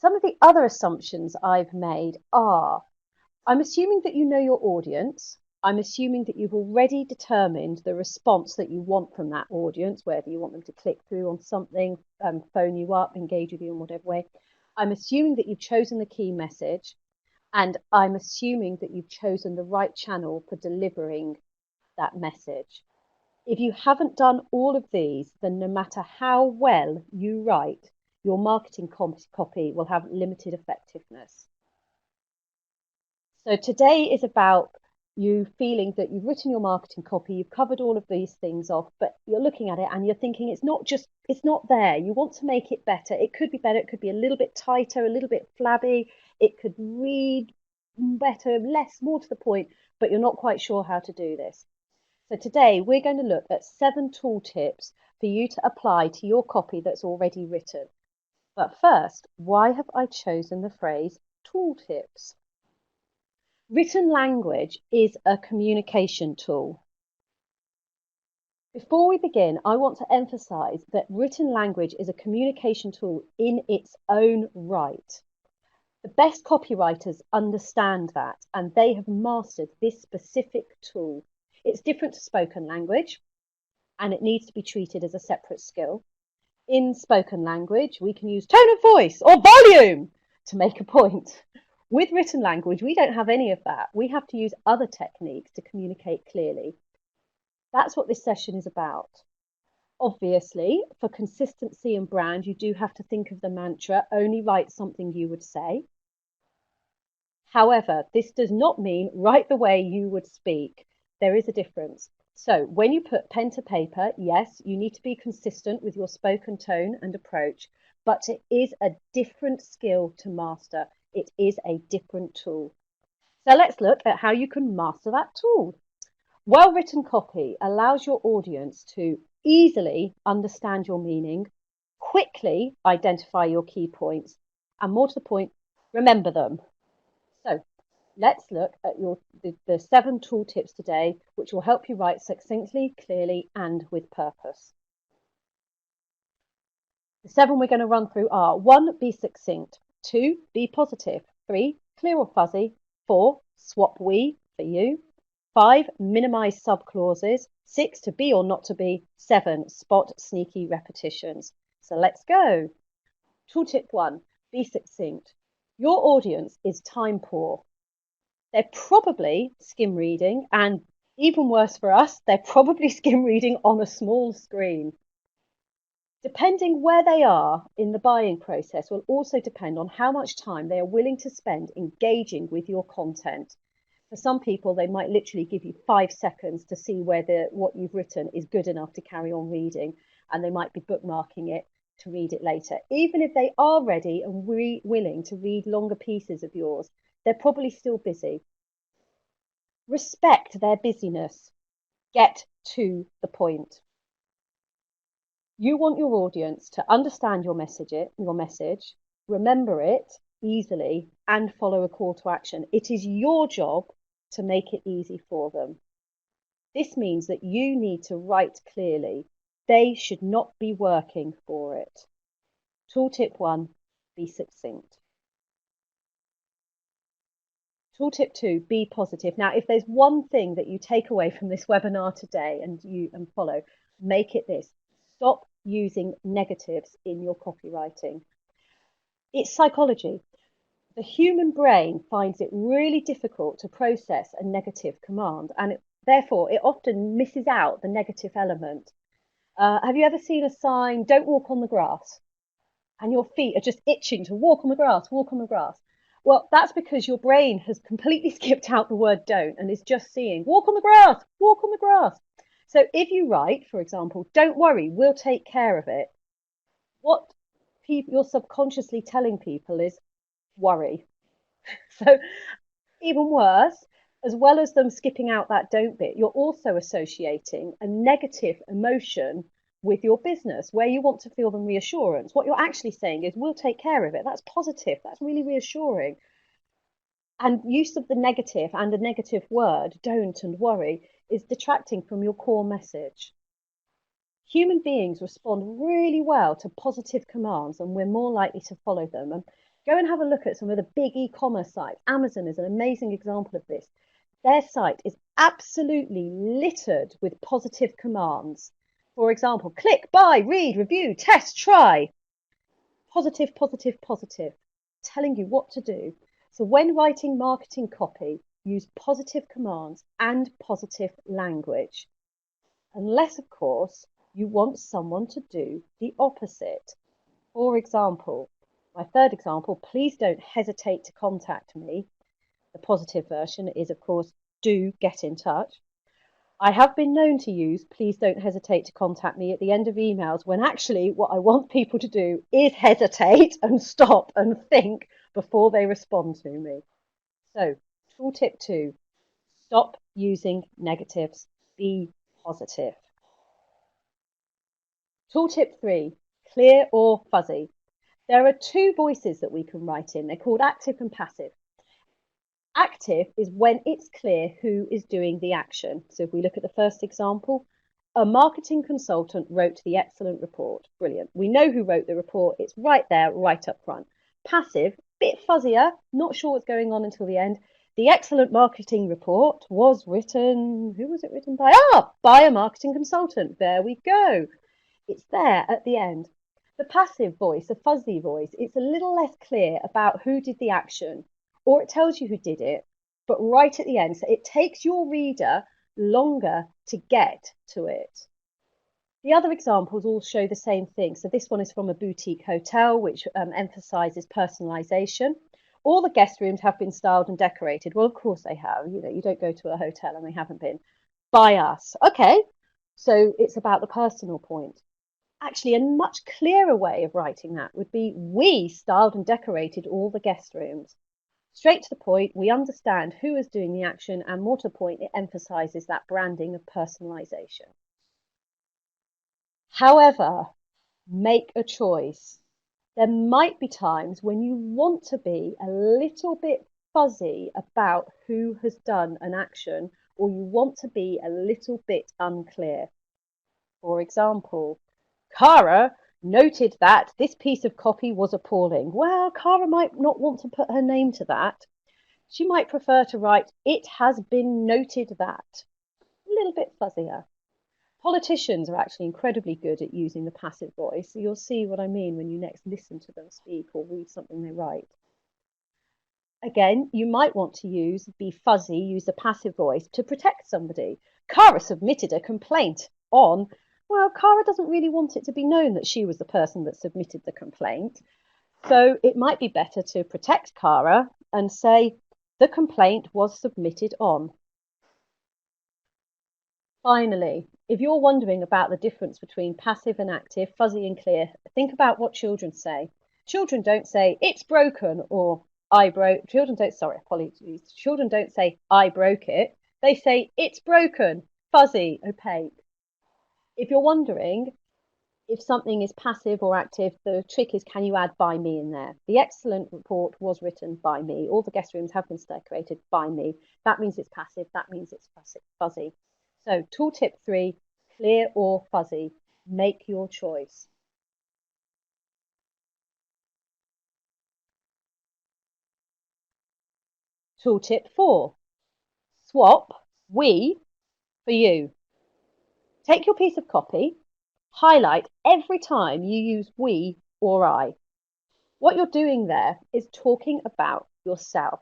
Some of the other assumptions I've made are, I'm assuming that you know your audience. I'm assuming that you've already determined the response that you want from that audience, whether you want them to click through on something, phone you up, engage with you in whatever way. I'm assuming that you've chosen the key message, and I'm assuming that you've chosen the right channel for delivering that message. If you haven't done all of these, then no matter how well you write, your marketing copy will have limited effectiveness. So today is about you feeling that you've written your marketing copy, you've covered all of these things off, but you're looking at it and you're thinking it's not there. You want to make it better. It could be better. It could be a little bit tighter, a little bit flabby. It could read better, more to the point, but you're not quite sure how to do this. So today we're going to look at 7 tooltips for you to apply to your copy that's already written. But first, why have I chosen the phrase tooltips? Written language is a communication tool. Before we begin, I want to emphasize that written language is a communication tool in its own right. The best copywriters understand that, and they have mastered this specific tool. It's different to spoken language, and it needs to be treated as a separate skill. In spoken language, we can use tone of voice or volume to make a point. With written language, we don't have any of that. We have to use other techniques to communicate clearly. That's what this session is about. Obviously, for consistency and brand, you do have to think of the mantra, only write something you would say. However, this does not mean write the way you would speak. There is a difference. So when you put pen to paper, yes, you need to be consistent with your spoken tone and approach, but it is a different skill to master. It is a different tool. So let's look at how you can master that tool. Well-written copy allows your audience to easily understand your meaning, quickly identify your key points, and more to the point, remember them. So let's look at the 7 tooltips today, which will help you write succinctly, clearly, and with purpose. The 7 we're going to run through are 1, be succinct. 2, be positive. 3, clear or fuzzy. 4, swap we for you. 5, minimize subclauses. 6, to be or not to be. 7, spot sneaky repetitions. So let's go. Tooltip 1, be succinct. Your audience is time poor. They're probably skim reading, and even worse for us, they're probably skim reading on a small screen. Depending where they are in the buying process will also depend on how much time they are willing to spend engaging with your content. For some people, they might literally give you 5 seconds to see whether what you've written is good enough to carry on reading, and they might be bookmarking it to read it later. Even if they are ready and willing to read longer pieces of yours, they're probably still busy. Respect their busyness. Get to the point. You want your audience to understand your message, remember it easily, and follow a call to action. It is your job to make it easy for them. This means that you need to write clearly. They should not be working for it. Tooltip 1, be succinct. Tooltip 2, be positive. Now, if there's one thing that you take away from this webinar today and follow, make it this. Stop using negatives in your copywriting. It's psychology. The human brain finds it really difficult to process a negative command, and therefore it often misses out the negative element. Have you ever seen a sign, don't walk on the grass? And your feet are just itching to walk on the grass, walk on the grass. Well, that's because your brain has completely skipped out the word don't and is just seeing walk on the grass, walk on the grass. So if you write, for example, don't worry, we'll take care of it, what you're subconsciously telling people is worry. So even worse, as well as them skipping out that don't bit, you're also associating a negative emotion with your business where you want to feel them reassurance. What you're actually saying is we'll take care of it. That's positive. That's really reassuring. And use of the negative and a negative word, don't and worry, is detracting from your core message. Human beings respond really well to positive commands, and we're more likely to follow them. And Go and have a look at some of the big e-commerce sites. Amazon is an amazing example of this. Their site is absolutely littered with positive commands. For example, click, buy, read, review, test, try. Positive, positive, positive, telling you what to do. So when writing marketing copy, use positive commands and positive language. Unless, of course, you want someone to do the opposite. For example, my third example, please don't hesitate to contact me. The positive version is, of course, do get in touch. I have been known to use please don't hesitate to contact me at the end of emails when actually what I want people to do is hesitate and stop and think before they respond to me. So, tooltip 2, stop using negatives, be positive. Tooltip 3, clear or fuzzy. There are two voices that we can write in. They're called active and passive. Active is when it's clear who is doing the action. So if we look at the first example, a marketing consultant wrote the excellent report. Brilliant. We know who wrote the report. It's right there, right up front. Passive, bit fuzzier, not sure what's going on until the end. The excellent marketing report was written, who was it written by? By a marketing consultant. There we go. It's there at the end. The passive voice, a fuzzy voice, it's a little less clear about who did the action, or it tells you who did it, but right at the end. So it takes your reader longer to get to it. The other examples all show the same thing. So this one is from a boutique hotel, which emphasizes personalization. All the guest rooms have been styled and decorated. Well, of course they have. You know, you don't go to a hotel and they haven't been. By us. Okay, so it's about the personal point. Actually, a much clearer way of writing that would be we styled and decorated all the guest rooms. Straight to the point, we understand who is doing the action, and more to the point, it emphasizes that branding of personalization. However, make a choice. There might be times when you want to be a little bit fuzzy about who has done an action, or you want to be a little bit unclear. For example, Cara noted that this piece of copy was appalling. Well, Cara might not want to put her name to that. She might prefer to write, it has been noted that. A little bit fuzzier. Politicians are actually incredibly good at using the passive voice. So you'll see what I mean when you next listen to them speak or read something they write. Again, you might want to be fuzzy, use the passive voice to protect somebody. Cara submitted a complaint on, well, Cara doesn't really want it to be known that she was the person that submitted the complaint. So it might be better to protect Cara and say the complaint was submitted on. Finally, if you're wondering about the difference between passive and active, fuzzy and clear, think about what children say. Children don't say, it's broken, or I broke. Children don't say, I broke it. They say, it's broken, fuzzy, opaque. If you're wondering if something is passive or active, the trick is, can you add by me in there? The excellent report was written by me. All the guest rooms have been decorated by me. That means it's passive. That means it's fuzzy. So tooltip 3, clear or fuzzy, make your choice. Tooltip 4, swap we for you. Take your piece of copy, highlight every time you use we or I. What you're doing there is talking about yourself.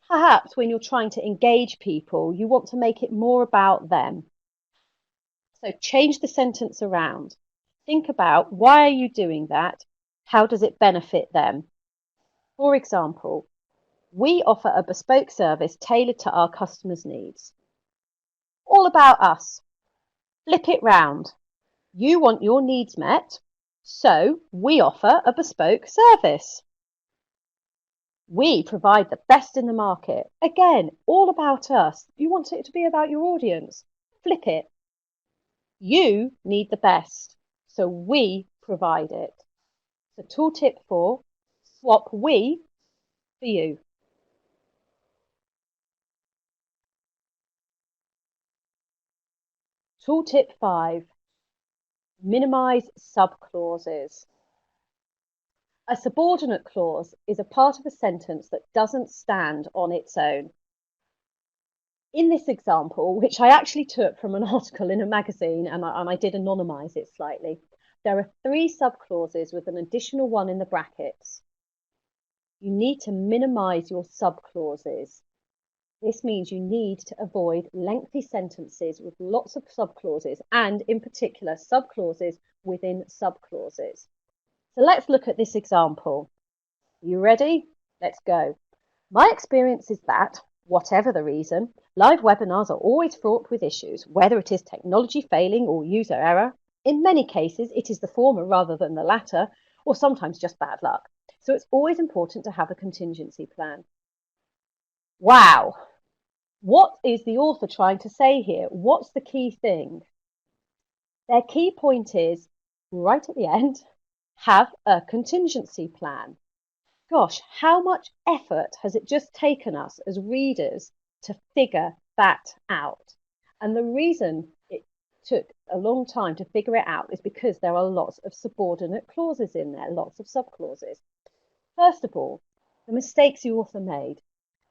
Perhaps when you're trying to engage people, you want to make it more about them. So change the sentence around. Think about, why are you doing that? How does it benefit them? For example, we offer a bespoke service tailored to our customers' needs. All about us. Flip it round. You want your needs met, so we offer a bespoke service. We provide the best in the market. Again, all about us. You want it to be about your audience. Flip it. You need the best, so we provide it. So tooltip 4, swap we for you. Tooltip 5, minimize subclauses. A subordinate clause is a part of a sentence that doesn't stand on its own. In this example, which I actually took from an article in a magazine, and I did anonymize it slightly, there are 3 subclauses with an additional one in the brackets. You need to minimize your subclauses. This means you need to avoid lengthy sentences with lots of subclauses, and in particular, subclauses within subclauses. So let's look at this example. You ready? Let's go. My experience is that, whatever the reason, live webinars are always fraught with issues, whether it is technology failing or user error. In many cases, it is the former rather than the latter, or sometimes just bad luck. So it's always important to have a contingency plan. Wow! What is the author trying to say here? What's the key thing? Their key point is, right at the end, have a contingency plan. Gosh, how much effort has it just taken us as readers to figure that out? And the reason it took a long time to figure it out is because there are lots of subordinate clauses in there, lots of subclauses. First of all, the mistakes the author made.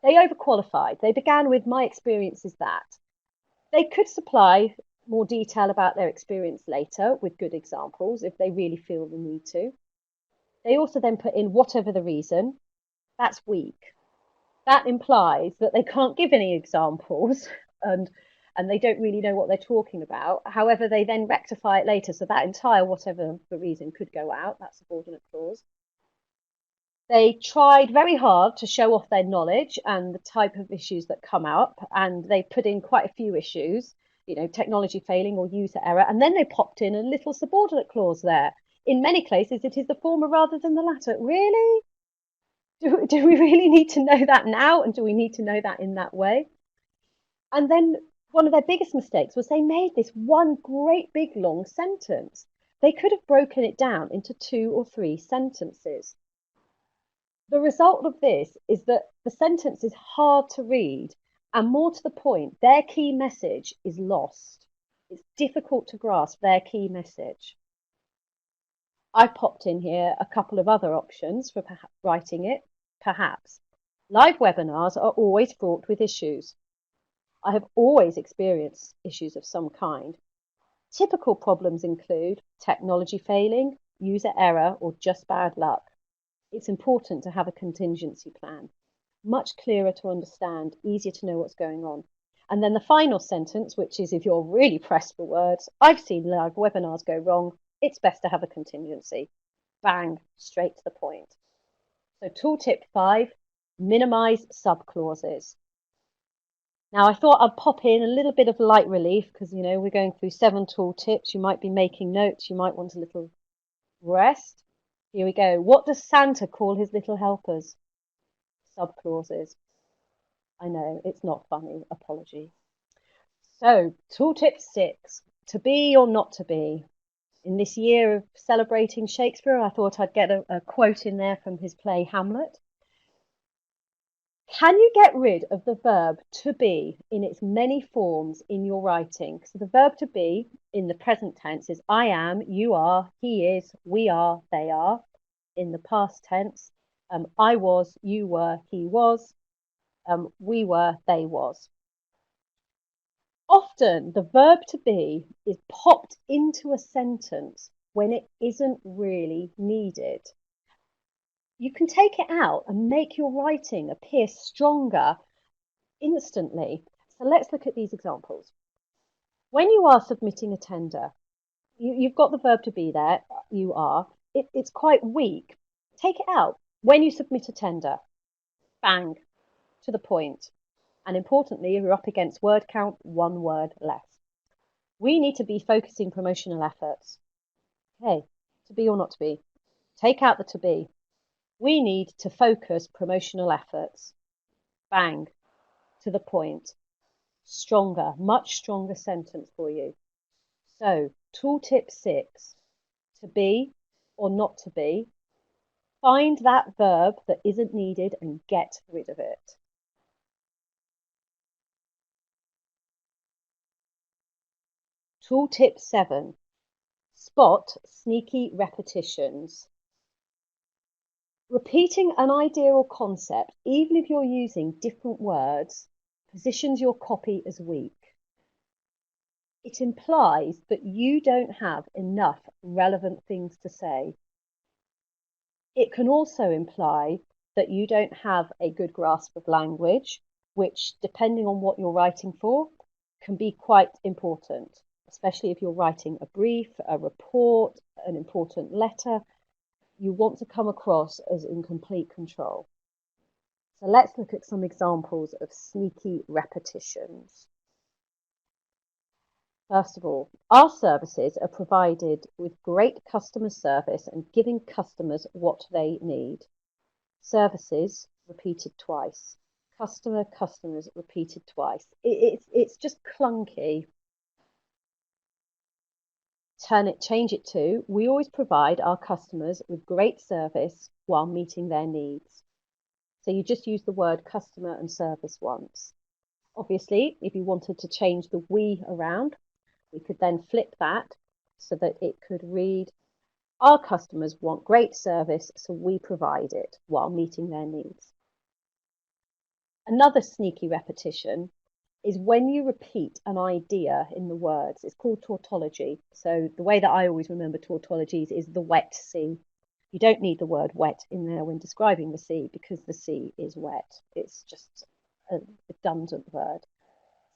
They overqualified. They began with my experience is that. They could supply more detail about their experience later with good examples if they really feel the need to. They also then put in whatever the reason. That's weak. That implies that they can't give any examples and they don't really know what they're talking about. However, they then rectify it later. So that entire whatever the reason could go out, that subordinate clause. They tried very hard to show off their knowledge and the type of issues that come up, and they put in quite a few issues, technology failing or user error, and then they popped in a little subordinate clause there. In many cases, it is the former rather than the latter. Really? Do we really need to know that now? And do we need to know that in that way? And then one of their biggest mistakes was they made this one great big long sentence. They could have broken it down into 2 or 3 sentences. The result of this is that the sentence is hard to read, and more to the point, their key message is lost. It's difficult to grasp their key message. I've popped in here a couple of other options for writing it. Perhaps. Live webinars are always fraught with issues. I have always experienced issues of some kind. Typical problems include technology failing, user error, or just bad luck. It's important to have a contingency plan. Much clearer to understand, easier to know what's going on. And then the final sentence, which is if you're really pressed for words, I've seen live webinars go wrong. It's best to have a contingency. Bang, straight to the point. So tooltip 5, minimize subclauses. Now I thought I'd pop in a little bit of light relief because, we're going through 7 tooltips. You might be making notes. You might want a little rest. Here we go. What does Santa call his little helpers? Subclauses. I know, it's not funny. Apologies. So, tooltip 6, to be or not to be. In this year of celebrating Shakespeare, I thought I'd get a quote in there from his play Hamlet. Can you get rid of the verb to be in its many forms in your writing? So the verb to be in the present tense is I am, you are, he is, we are, they are. In the past tense, I was, you were, he was, we were, they was. Often the verb to be is popped into a sentence when it isn't really needed. You can take it out and make your writing appear stronger instantly. So let's look at these examples. When you are submitting a tender, you've got the verb to be there, you are. It's quite weak. Take it out. When you submit a tender, bang, to the point. And importantly, if you're up against word count, 1 word less. We need to be focusing promotional efforts. Okay, to be or not to be. Take out the to be. We need to focus promotional efforts. Bang, to the point. Stronger, much stronger sentence for you. So, tooltip 6, to be or not to be. Find that verb that isn't needed and get rid of it. Tooltip 7, spot sneaky repetitions. Repeating an idea or concept, even if you're using different words, positions your copy as weak. It implies that you don't have enough relevant things to say. It can also imply that you don't have a good grasp of language, which, depending on what you're writing for, can be quite important, especially if you're writing a brief, a report, an important letter. You want to come across as in complete control. So let's look at some examples of sneaky repetitions. First of all, our services are provided with great customer service and giving customers what they need. Services repeated twice. Customers repeated twice. It's just clunky. Change it to, we always provide our customers with great service while meeting their needs. So you just use the word customer and service once. Obviously, if you wanted to change the we around, we could then flip that so that it could read, our customers want great service, so we provide it while meeting their needs. Another sneaky repetition is when you repeat an idea in the words. It's called tautology. So the way that I always remember tautologies is the wet sea. You don't need the word wet in there when describing the sea because the sea is wet. It's just a redundant word.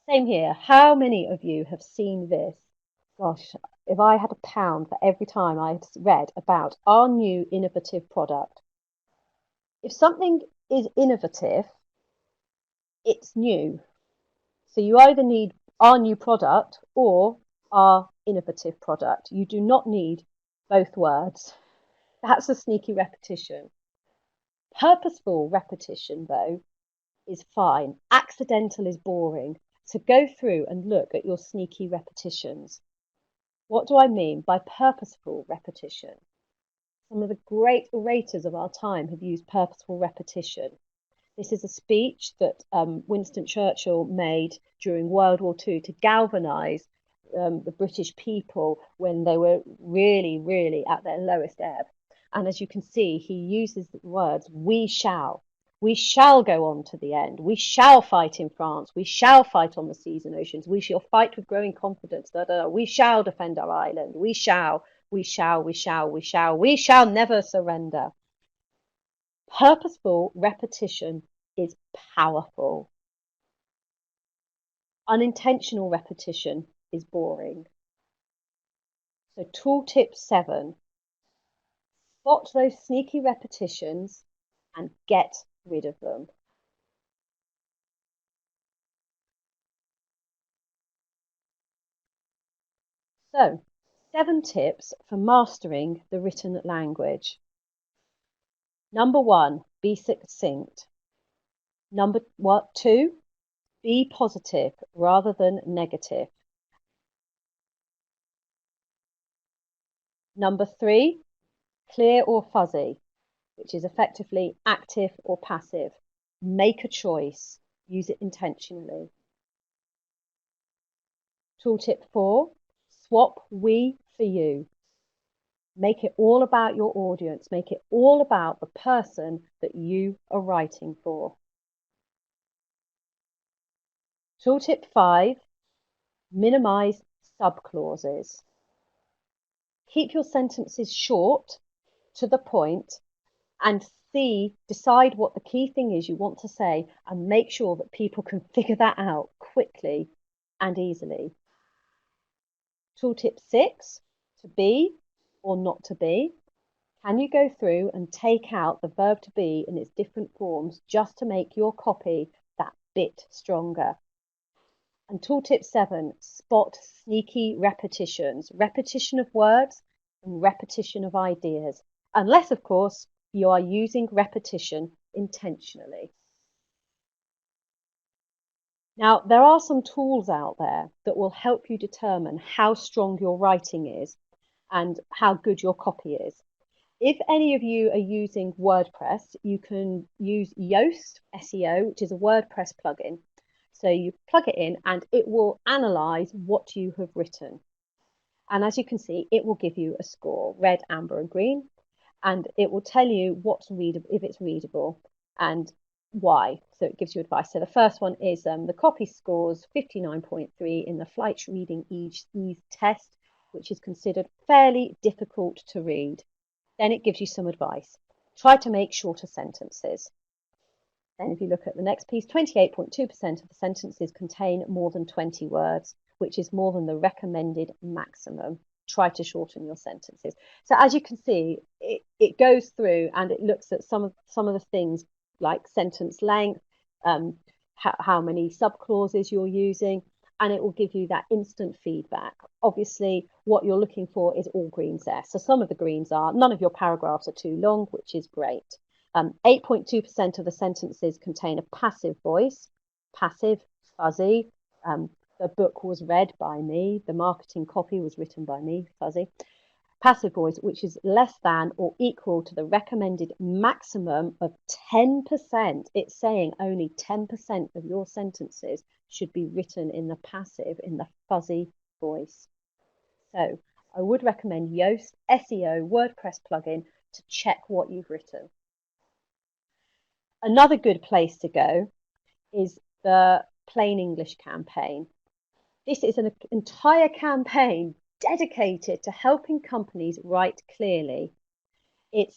Same here. How many of you have seen this? Gosh, if I had £1 for every time I read about our new innovative product. If something is innovative, it's new. So you either need our new product or our innovative product. You do not need both words. That's a sneaky repetition. Purposeful repetition, though, is fine. Accidental is boring. So go through and look at your sneaky repetitions. What do I mean by purposeful repetition? Some of the great orators of our time have used purposeful repetition. This is a speech that Winston Churchill made during World War II to galvanise the British people when they were really, really at their lowest ebb. And as you can see, he uses the words, we shall. We shall go on to the end. We shall fight in France. We shall fight on the seas and oceans. We shall fight with growing confidence. Da, da, da. We shall defend our island. We shall never surrender. Purposeful repetition is powerful. Unintentional repetition is boring. So tooltip 7, spot those sneaky repetitions and get rid of them. So 7 tips for mastering the written language. Number 1, be succinct. Number 2, be positive rather than negative. Number 3, clear or fuzzy, which is effectively active or passive. Make a choice. Use it intentionally. Tooltip 4, swap we for you. Make it all about your audience. Make it all about the person that you are writing for. Tooltip 5, minimize subclauses. Keep your sentences short, to the point, and decide what the key thing is you want to say and make sure that people can figure that out quickly and easily. Tooltip 6, to be or not to be. Can you go through and take out the verb to be in its different forms just to make your copy that bit stronger? And tooltip 7, spot sneaky repetitions. Repetition of words and repetition of ideas. Unless, of course, you are using repetition intentionally. Now, there are some tools out there that will help you determine how strong your writing is and how good your copy is. If any of you are using WordPress, you can use Yoast SEO, which is a WordPress plugin. So you plug it in and it will analyze what you have written. And as you can see, it will give you a score, red, amber, and green. and it will tell you what's readable, if it's readable, and why. So it gives you advice. So the first one is the copy scores 59.3 in the Fleitch Reading Ease test, which is considered fairly difficult to read. Then it gives you some advice. Try to make shorter sentences. Then if you look at the next piece, 28.2% of the sentences contain more than 20 words, which is more than the recommended maximum. Try to shorten your sentences. So as you can see, it goes through and it looks at some of the things like sentence length, how many subclauses you're using, and it will give you that instant feedback. Obviously, what you're looking for is all greens there. So some of the greens are, none of your paragraphs are too long, which is great. 8.2% of the sentences contain a passive voice, passive, fuzzy. The book was read by me. The marketing copy was written by me, fuzzy. Passive voice, which is less than or equal to the recommended maximum of 10%. It's saying only 10% of your sentences should be written in the passive, in the fuzzy voice. So I would recommend Yoast SEO WordPress plugin to check what you've written. Another good place to go is the Plain English campaign. This is an entire campaign dedicated to helping companies write clearly. It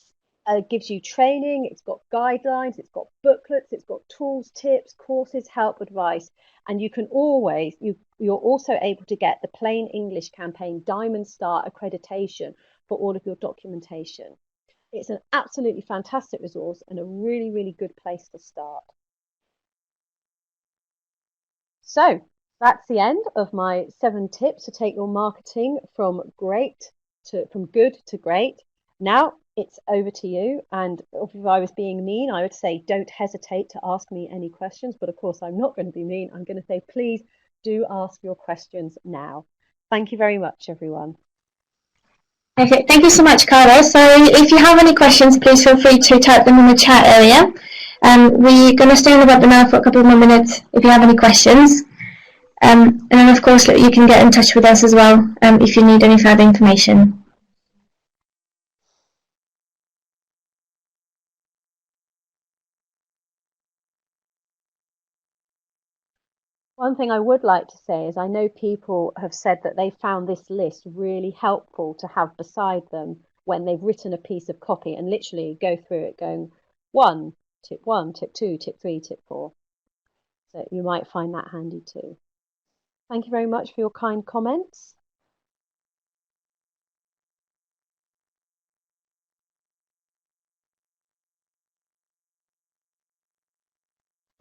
gives you training, it's got guidelines, it's got booklets, it's got tools, tips, courses, help, advice, and you can always, you're also able to get the Plain English campaign Diamond Star accreditation for all of your documentation. It's an absolutely fantastic resource and a really, really good place to start. So that's the end of my 7 tips to take your marketing from good to great. Now it's over to you. And if I was being mean, I would say don't hesitate to ask me any questions. But of course, I'm not going to be mean. I'm going to say, please do ask your questions now. Thank you very much, everyone. Okay, thank you so much, Carla. So if you have any questions, please feel free to type them in the chat area. We're going to stay on the webinar for a couple more minutes if you have any questions. And then, of course, you can get in touch with us as well if you need any further information. One thing I would like to say is I know people have said that they found this list really helpful to have beside them when they've written a piece of copy and literally go through it going 1, tip 2, tip 3, tip 4. So you might find that handy too. Thank you very much for your kind comments.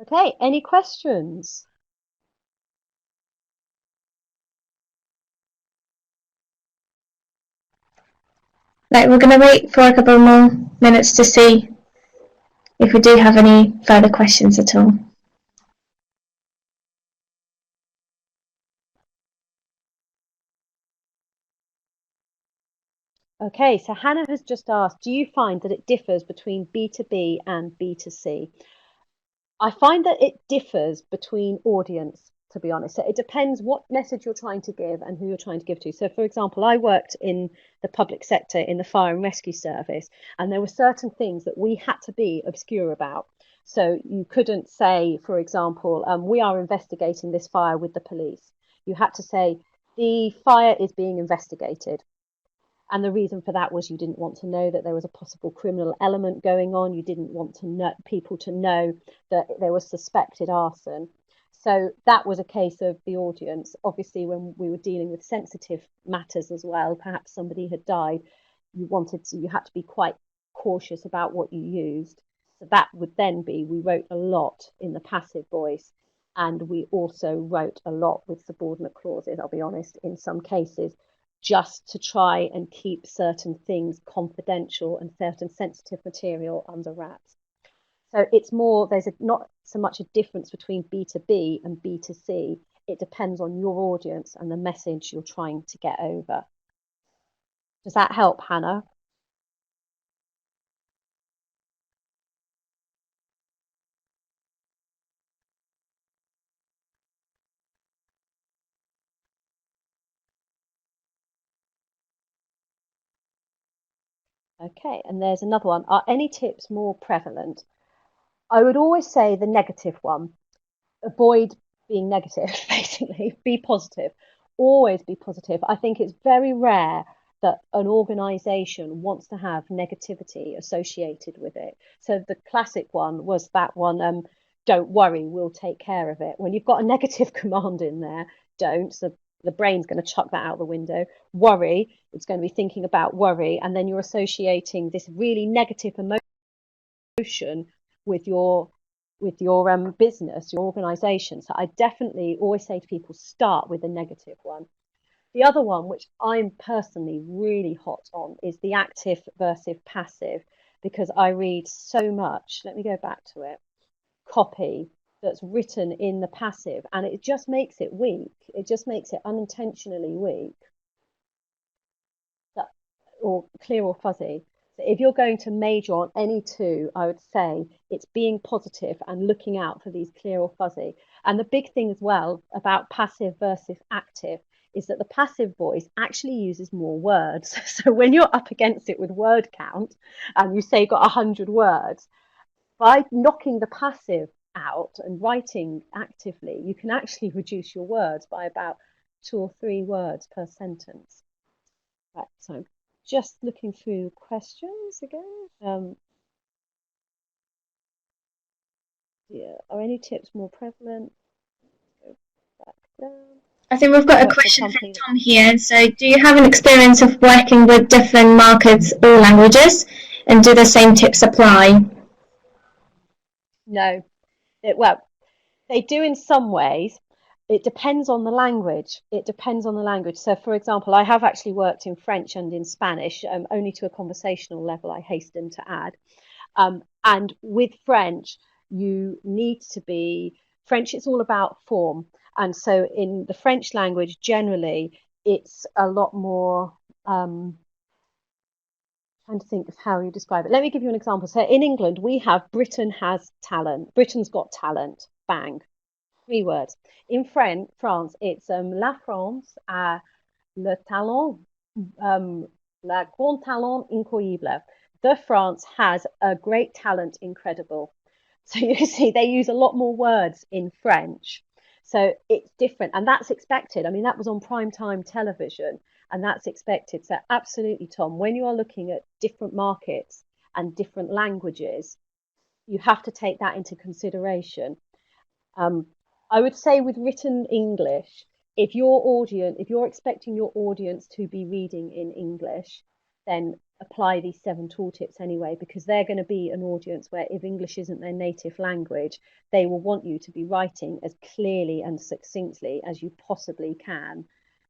Okay, any questions? Right, we're going to wait for a couple more minutes to see if we do have any further questions at all. Okay, so Hannah has just asked, do you find that it differs between B2B and B2C? I find that it differs between audience, to be honest. So it depends what message you're trying to give and who you're trying to give to. So, for example, I worked in the public sector in the fire and rescue service, and there were certain things that we had to be obscure about. So you couldn't say, for example, we are investigating this fire with the police. You had to say, the fire is being investigated. And the reason for that was you didn't want to know that there was a possible criminal element going on. You didn't want to know people to know that there was suspected arson. So that was a case of the audience. Obviously, when we were dealing with sensitive matters as well, perhaps somebody had died, you had to be quite cautious about what you used. So that would then be, we wrote a lot in the passive voice, and we also wrote a lot with subordinate clauses, I'll be honest, in some cases, just to try and keep certain things confidential and certain sensitive material under wraps. So it's more, there's not so much a difference between B2B and B2C. It depends on your audience and the message you're trying to get over. Does that help, Hannah? Okay, and there's another one. Are any tips more prevalent? I would always say the negative one. Avoid being negative, basically. Be positive. Always be positive. I think it's very rare that an organization wants to have negativity associated with it. So the classic one was that one, don't worry, we'll take care of it. When you've got a negative command in there, don't. So the brain's going to chuck that out the window. Worry, it's going to be thinking about worry, and then you're associating this really negative emotion with your business, your organization. So I definitely always say to people, start with the negative one. The other one, which I'm personally really hot on, is the active versus passive, because I read so much. Let me go back to it. Copy that's written in the passive, and it just makes it weak. It just makes it unintentionally weak, or clear or fuzzy. So if you're going to major on any two, I would say it's being positive and looking out for these clear or fuzzy. And the big thing as well about passive versus active is that the passive voice actually uses more words. So when you're up against it with word count and you say you've got 100 words, by knocking the passive out and writing actively, you can actually reduce your words by about 2 or 3 words per sentence. Right, so I'm just looking through questions again. Yeah, are any tips more prevalent? Go back down. I think we've got a question from Tom here. So, do you have an experience of working with different markets or languages, and do the same tips apply? No. Well, they do in some ways. It depends on the language. It depends on the language. So, for example, I have actually worked in French and in Spanish, only to a conversational level, I hasten to add. And with French, you need to be French. It's all about form. And so in the French language, generally, it's a lot more, trying to think of how you describe it. Let me give you an example. So in England, we have Britain has talent. Britain's got talent. Bang. 3 words. In France, it's La France a le talent, la grand talent incroyable. The France has a great talent, incredible. So you see, they use a lot more words in French. So it's different, and that's expected. I mean, that was on primetime television, and that's expected. So absolutely, Tom, when you are looking at different markets and different languages, you have to take that into consideration. I would say with written English, if you're expecting your audience to be reading in English, then apply these 7 tooltips anyway, because they're going to be an audience where if English isn't their native language, they will want you to be writing as clearly and succinctly as you possibly can.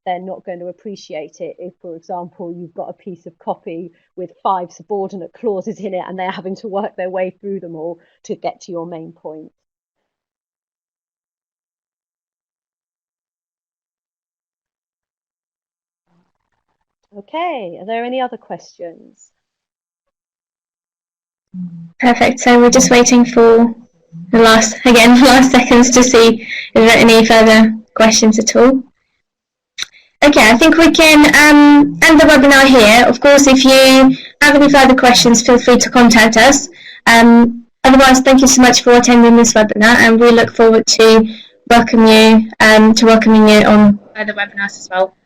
They're not going to appreciate it if, for example, you've got a piece of copy with 5 subordinate clauses in it and they're having to work their way through them all to get to your main point. Okay, are there any other questions? Perfect. So we're just waiting for the last seconds to see if there are any further questions at all. Okay, I think we can end the webinar here. Of course, if you have any further questions, feel free to contact us. Otherwise, thank you so much for attending this webinar, and we look forward to welcoming you on further webinars as well.